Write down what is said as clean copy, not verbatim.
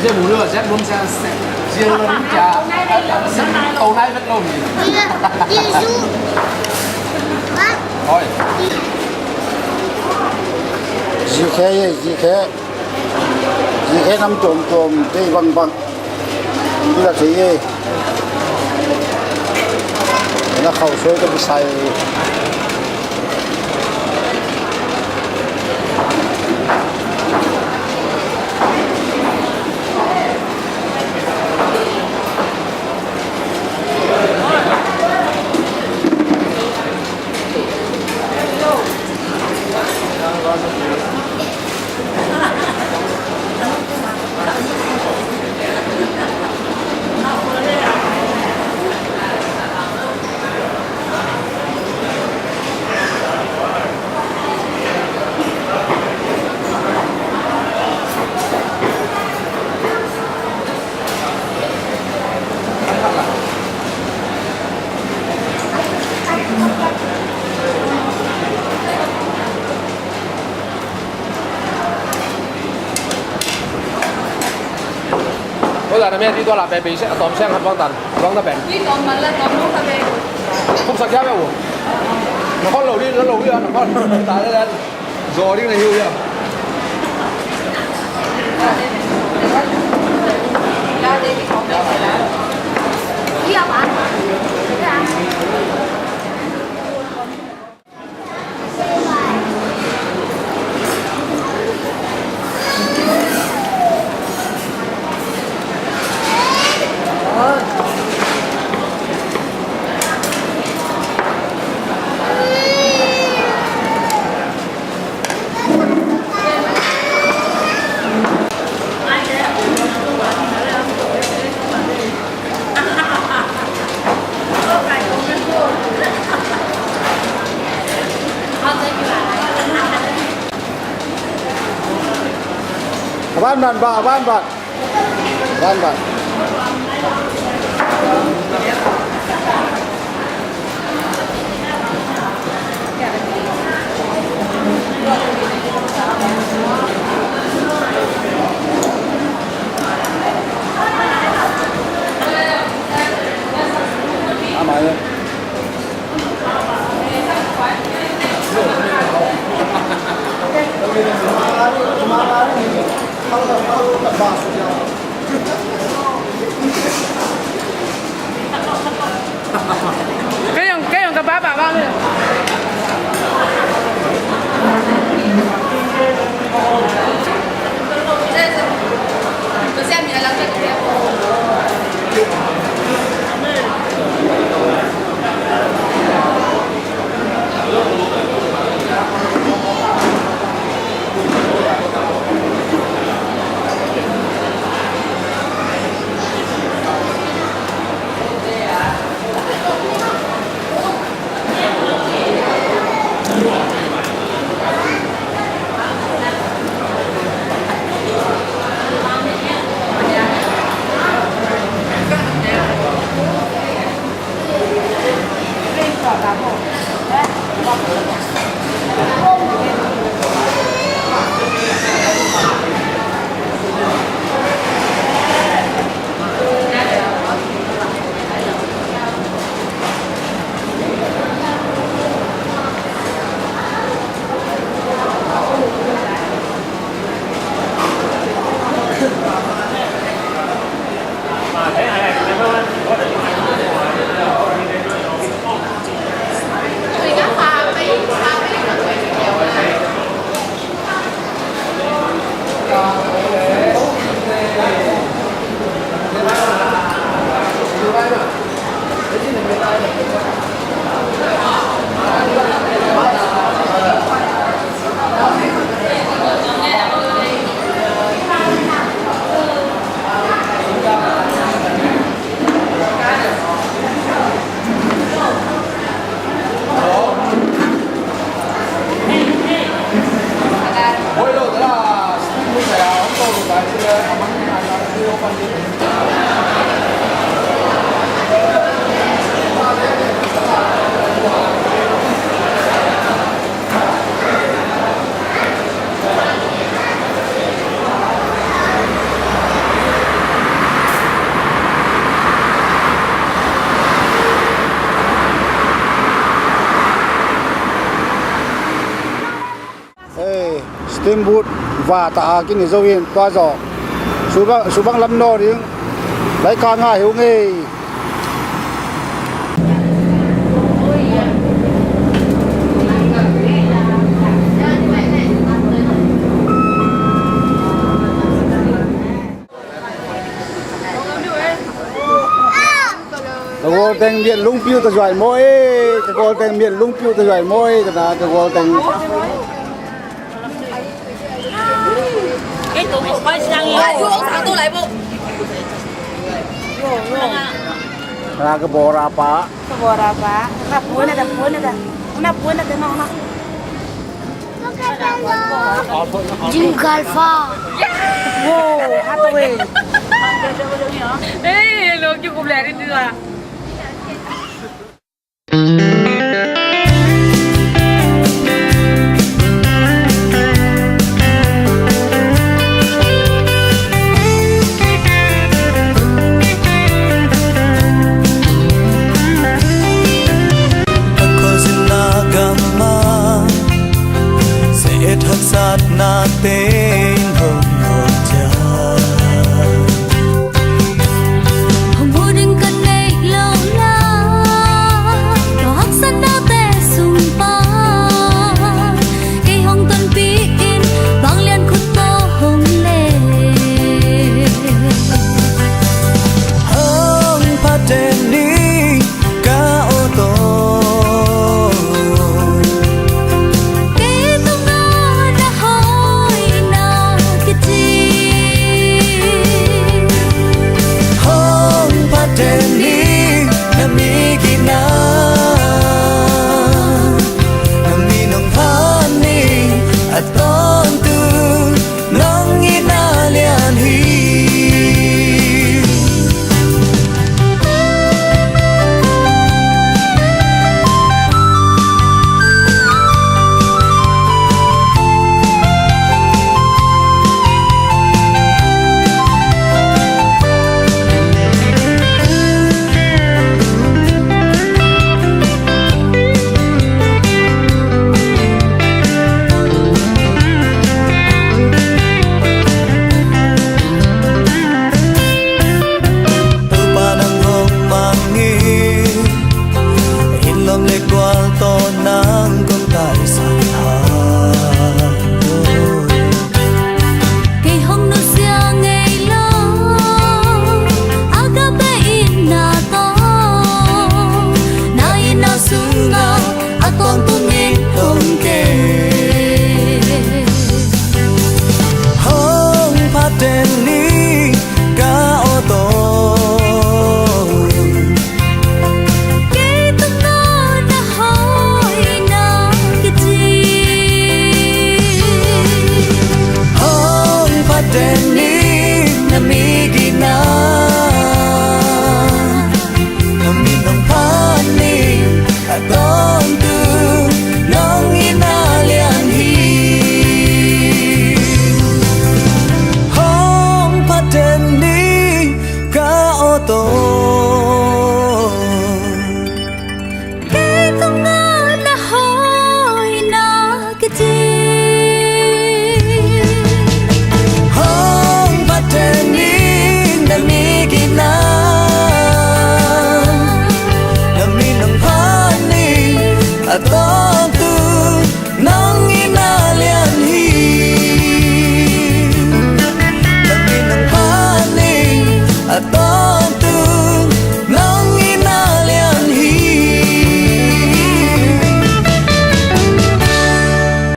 这母肉先弄先生，先弄家，豆奶不弄你。椰树，啊？可以。dì khé nắm trộm tê văng văng như là thế nó khẩu xôi cái bị sai嗰陣係咩？啲多辣病鼻聲，當聲係幫燉，講得病。呢個物咧，講好特別。không sạch giáp đâu nó con lẩu đi nó lẩu đi nó con tái lên rồi đi này hưu chưa ra đi cái phòng này là gì hả bạn? Van bạn cái dòng cặp bà bao nhiêu? Tôi xem nhìn là cái gì? steamboat và tạ kinh người dâu yên toa giỏ số băng lâm nọ đi lấy ca ngài hiếu nghề cái gò teng miền lung piu từ giỏi môi cái gò teng miền lung piu từ giỏi môi cái gò teng cái tủ của quay sang đi chú ông thằng tôi lại bộ là cái bò ra pa Seberapa? Una buena de no. Jim Galva. Wow, Hathaway. ê nó chưa cùng lẹ đi chưa à Sát na te